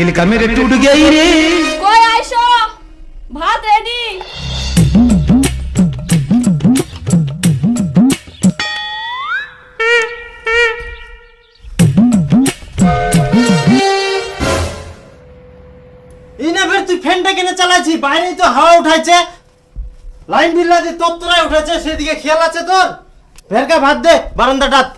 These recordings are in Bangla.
दिल का मेरे टूट गई रे। কই আইছো ভাত রেডি। ইনা ফের তুই ফ্যানটা কেন চালাচ্ছি? বাইরেই তো হাওয়া উঠাইছে, লাইন বিল দিয়ে তত্তরায় উঠেছে, সেদিকে খেয়াল আছে তোর? ফেরকা ভাত দে বারান্দাটাত।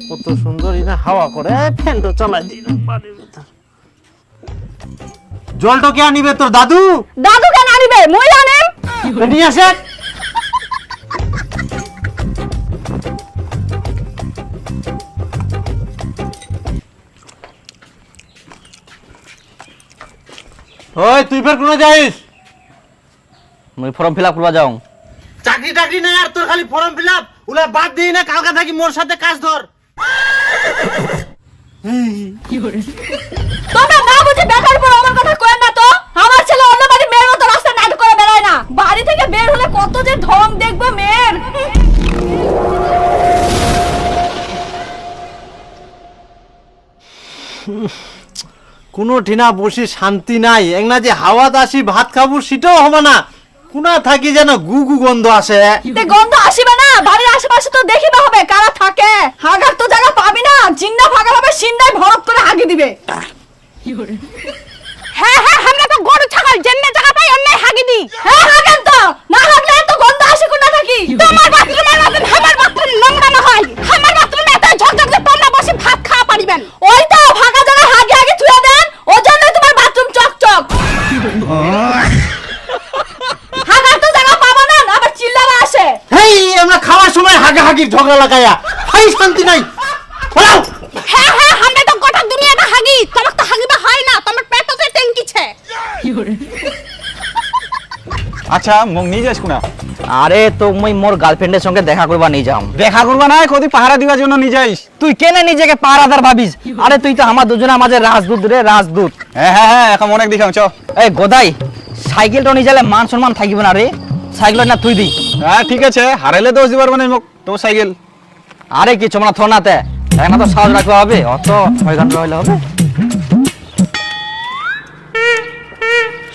কত সুন্দর ইনা হাওয়া করে, ফ্যানটা চালাই দিল বাড়ির ভিতর। জলটা কে আনিবে তোর দাদু? দাদু কেন আনিবে? মই আনেম। নিয়ে আসে। ওই তুই ফের কোন যাইস? মুই ফর্ম ফিল আপ করবা যাও। চাকরি টাকরি নাই আর তোর খালি ফর্ম ফিল আপ, ওলা বাদ দিই না, কালকা থাকি মোর সাথে কাজ ধর। তোমরা না বুঝে বেকার পর আমার কথা কই না তো। আমার ছেলে অন্য বাড়ি মেয়ের মতো রাস্তা নাটক করে বেড়ায় না। বাড়ি থেকে বের হলে কত যে ঢং দেখবে মেয়ের। কোনো ঠিনা বসে শান্তি নাই, একনা যে হাওয়াত আসি ভাত খাবো সেটাও হবে না, কোনা থাকি যেন গু গু গন্ধ আসে। তে গন্ধ আসিবে না? বাড়ির আশেপাশে তো দেখিতে হবে কারা থাকে। হাগার তো জায়গা পাবি না, জিন্না ভাগা হবে সিন্দাই ভরত করে হাগি দিবে। হ্যাঁ হ্যাঁ, আমরা তো গরু ছাগল জেন্না জায়গা পাই অন্যায় হাগি দি। হ্যাঁ হাগেন তো, না হাগলে তো গন্ধ আসে কোনা থাকি। তোমার বাথরুমে রাতেন আমার বাথরুম নোংরা না হয়। আমার বাথরুমে এত ঝকঝক যে তোমরা বসে ভাত খাওয়া পারিবেন। ওই তো ভাগা জায়গা হাগি হাগি থুয়া দেন, ওজন্যই তোমার বাথরুম চকচক। হাগার তো জায়গা পাবো না, আবার চিল্লাবা আসে। হেই, আমরা খাওয়ার সময় হাগাহাগির ঝগড়া লাগাইয়া হাই শান্তি নাই। বলাও। হ্যাঁ হ্যাঁ, আমরা তো গোটা দুনিয়াটা হাগি, তোমার তো হাগিবা হয় না, তোমার পেটতে ট্যাঙ্কিছে। আচ্ছা মোক নিয়ে যাস কোনা? আরে তো মুই মোর গার্লফ্রেন্ডের সঙ্গে দেখা করবা নিয়ে যাম। দেখা করবা না, কদি পাহারা দিবার জন্য নিয়ে যাইস? তুই কেন নিজেকে পাহারাদার ভাবিস? আরে তুই তো আমার দুজনের মাঝে রাজদূত রে, রাজদূত। হ্যাঁ হ্যাঁ হ্যাঁ, এখন অনেক দেখাম চ। এই গোদাই, সাইকেলটা নিয়ে গেলে মান সম্মান থাকিবে না রে। সাইকেল না তুই দি। হ্যাঁ ঠিক আছে, হারাইলে দোষ দিবার মানে মোক তোর সাইকেল। আরে কিছু না থো নাতে, এখন তো সাহস রাখতে হবে, অত 6 ঘন্টা হইলে হবে।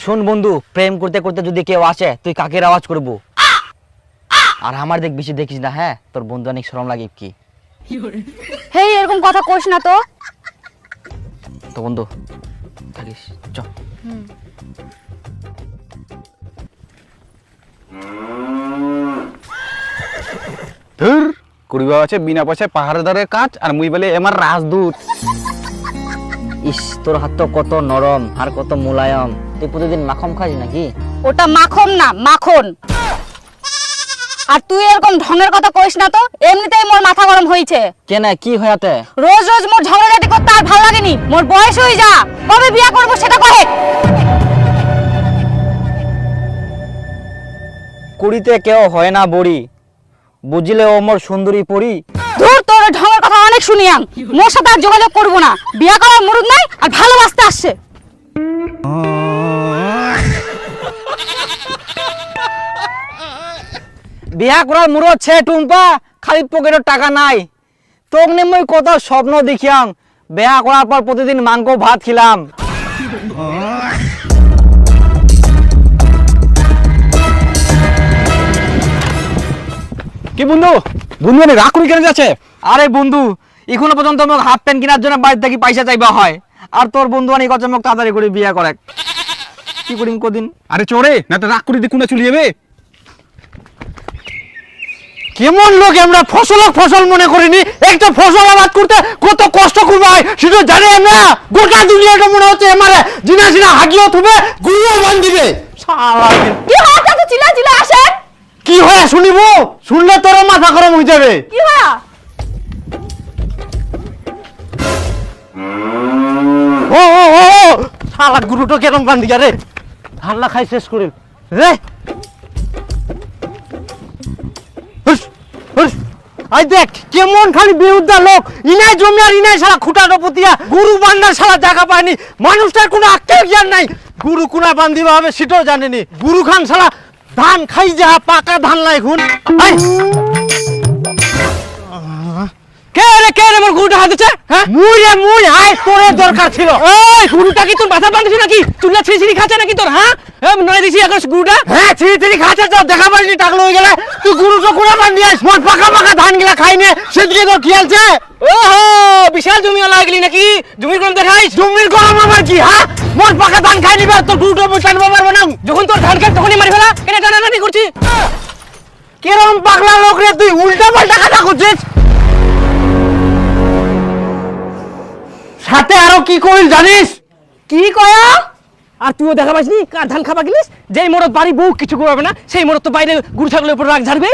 শোন বন্ধু, প্রেম করতে করতে যদি কেউ আসে তুই কাকের আওয়াজ করবো। আর আমার দেখ বেশি দেখিস না, হ্যাঁ তোর বন্ধু অনেক শরম লাগে কি। হেই, এরকম কথা কইস না তো। তো বন্ধু থাকিস চ। ধুর, করিবা আছে বিনা পয়সায় পাহারাদারের কাজ, আর মুই বলে আমার রাজদূত। ইস, তোর হাত তো কত নরম আর কত মুলায়ম। তুই প্রতিদিন মাখন খাস নাকি? ওটা মাখন না, মাখন। আর তুই এরকম ঢঙের কথা কইস না তো, এমনিতেই মোর মাথা গরম হইছে। কেন, কি হয়াতে? রোজ রোজ মোর ঝগড়াঝাটি করতে আর ভালো লাগেনি। মোর বয়স হই যা, কবে বিয়া করব সেটা কহে। কুড়িতে কেউ হয় না বড়ি, বুঝলে ও মোর সুন্দরী পরি। ধুর, তোর ঢঙের কথা অনেক শুনিয়াম, মোর সাথে আর যোগাযোগ করব না। বিয়া করার মুরুদ নাই আর ভালোবাসতে আসছে। বিয়া করার মুরো ছে টুম্পা, খালি পকেটের টাকা নাই। তোক নে মই কত স্বপ্ন দেখিয়াম, বিয়া করার পর প্রতিদিন মাংস ভাত খিলাম। কি বন্ধু, বন্ধু অনেক রাগ করে কেন যাচ্ছে? আরে বন্ধু, এখনো পর্যন্ত মোক হাফ প্যান্ট কেনার জন্য বাড়ি থেকে পয়সা চাইবা হয়, আর তোর বন্ধু অনেক কথা মোক তাড়াতাড়ি করে বিয়া করে। কি করিম কদিন? আরে চড়ে না তো রাগ করে দিয়ে কোনা চলে যাবে। কেমন লোক আমরা ফসল মনে করিনি, একটা ফসল আবাদ করতে কত কষ্ট করবো হয় সেটা জানি আমরা। গোটা দুনিয়াটা মনে হচ্ছে আমারে জিনা জিনা হাগিও থুবে, গুড়িও বান্ধিবে। কি হয় এত চিল্লা চিল্লা আসেন? কি হয় শুনিব? শুনলে তোর মাথা গরম হয়ে যাবে। কি হয়? ও ও ও, শালা গুরুটো কেরম বান্ধিয়া রে, হাল্লা খাই শেষ করিল রে। আই দেখ কেমন খালি বেউদ্দা লোক, ইনাই জমি আর ইনাই সারা খুঁটাটো পতিয়া, গরু বান্ধার সারা জায়গা পায়নি। মানুষটার কোনো আক্কেল জ্ঞান নাই, গরু কোনা বান্ধিবা হবে সেটাও জানেনি। গুরু খান সারা ধান খাই যা, পাকা ধান লাই এখন। আই কে রে মোর গরুটা হাত দিচ্ছে? হ্যাঁ মুই আয় তোরে দরকার ছিল। এই গরুটা কি তোর মাথা বাঁধছিস নাকি? চুল্লা ছিঁড়ি খাচ্ছে নাকি তোর? হ্যাঁ নয় দিছি এখন গরুটা। হ্যাঁ ছিড়ি খাচ্ছে তো, দেখা পাইনি টাকলো হয়ে গেলে। তুই গুরু তো কোনা বান্ধি আস, মোর পাকা পাকা ধান গিলা খাইনে সেদিকে তোর কি আছে? ওহো বিশাল জমি লাগলি নাকি? জমির গরম দেখাইস? জমির গরম আমার কি? হ্যাঁ মোর পাকা ধান খাই নিবে, তোর গুরুটা টানবো পারবো না। যখন তোর ধান খাই তখনই মারি ফেলা, কেন টানাটানি করছি? কিরম পাগলা লোক রে তুই, উল্টা পাল্টা কথা করছিস। সাথে আরো কি করিল জানিস? কি কয়া? আর তুইও দেখা পাইসনি কার ধান খাবা গেলিস? যেই মরদ বাড়ি বউ কিছু করবে না, সেই মরদ তো বাইরে গরু ছাগলের উপর রাগ ঝাড়বে।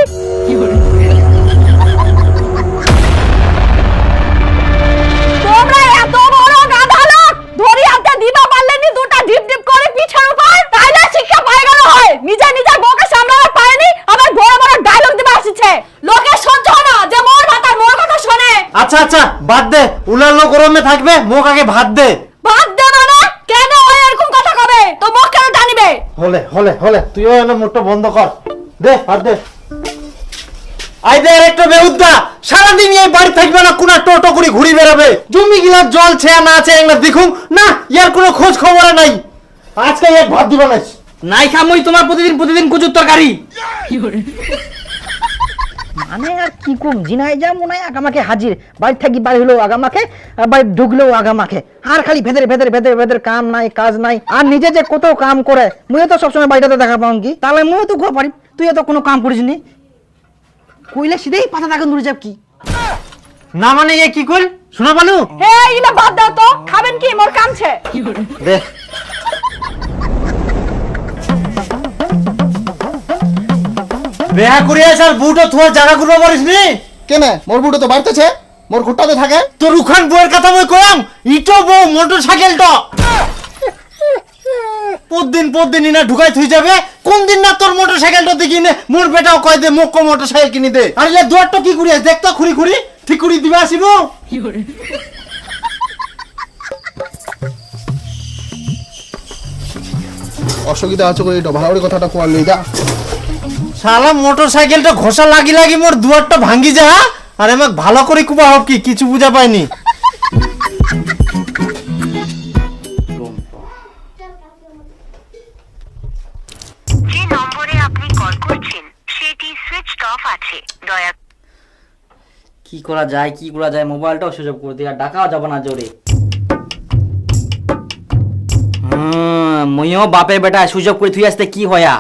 তোমরা এত বড় গাধা লোক, ধরি হাতে দিবা পারলেনি দুটা ডিপ ডিপ করে পিছের উপর, তাইলে শিক্ষা পাই গেল হয়। নিজে নিজের বউকে সামলাতে পারেনি, আবার বড় বড় ডায়লগ দিবা আসছে। লোকে সহ্য হয় না যে মোর ভাতার মোর কথা শুনে। আচ্ছা আচ্ছা বাদ দে, উলালো গরমে থাকবে, মুখ আগে ভাত দে। ভাত দে মানে কেন হয় এরকম কথা কবে? তো মুখ কেন টানিবে? হলে হলে হলে তুইও এনে মুখটা বন্ধ কর, দে ভাত দে। আই দে একটা বেউদ্দা, সারাদিন এই বাড়ি থাকবে না, কোনা টোটো করে ঘুরি বেড়াবে। জমি গিলা জল ছেয়া না আছে এগুলা দেখুন না, ইয়ার কোনো খোঁজ খবর নাই। আজকে এক ভাত দিবা না। নাই খামই তোমার প্রতিদিন কুচুর তরকারি। মানে আর কি কম, জিনাই যা মনে হয় আগামাকে হাজির। বাড়ি থাকি বাড়ি হলেও আগামাকে, আর বাড়ি ঢুকলেও আগামাকে। আর খালি ভেদের কাম নাই, কাজ নাই। আর নিজে যে কত কাম করে, মুইও তো সবসময় বাড়িটাতে দেখা পাও কি, তাহলে মুইও তো ঘুয়া পারি। তুই তো কোনো কাম করিস নি, কইলে সিধেই পাতা দাগে নুড়ে যাব কি না মানে এ কি কইল শোনা বালু? হে ইনা বাদ দাও তো, খাবেন কি? মোর কামছে। দে বেহা করিয়া আর বুটো তোমার জায়গা করবো পারিস নি কেনে? মোর বুড়ো তো বাড়তেছে, মোর ঘুরটাতে থাকে। তোর উখান বউয়ের কথা মই কইলাম, ইটো বউ মোটর সাইকেলটা পরদিন ইনা ঢুকাই থুই যাবে। কোন দিন না তোর মোটর সাইকেলটা দেখি নে মোর বেটাও কয় দে মোক মোটর সাইকেল কিনি দে। আর এ দুয়ারটা কি করিয়া দেখ তো, খুরি খুরি ঠিক করি দিবা আসিব। অসুবিধা আছে করে এটা ভালো করে কথাটা কোয়ার লই যা। শালা মোটর সাইকেলটা ঘষা লাগি মোর দুয়ারটা ভাঙ্গি যা। আর আমাক ভালো করে কুবা হোক কি কিছু বুঝা পাইনি। যে নম্বরে আপনি কল করছেন সেটি সুইচড অফ আছে, দয়া কি করা যায় মোবাইলটাও সুযোগ করে দিয়ে, আর ডাকাও যাব না জোরে। মইও বাপের বেটা সুযোগ করে থুই আসতে কি হয়া।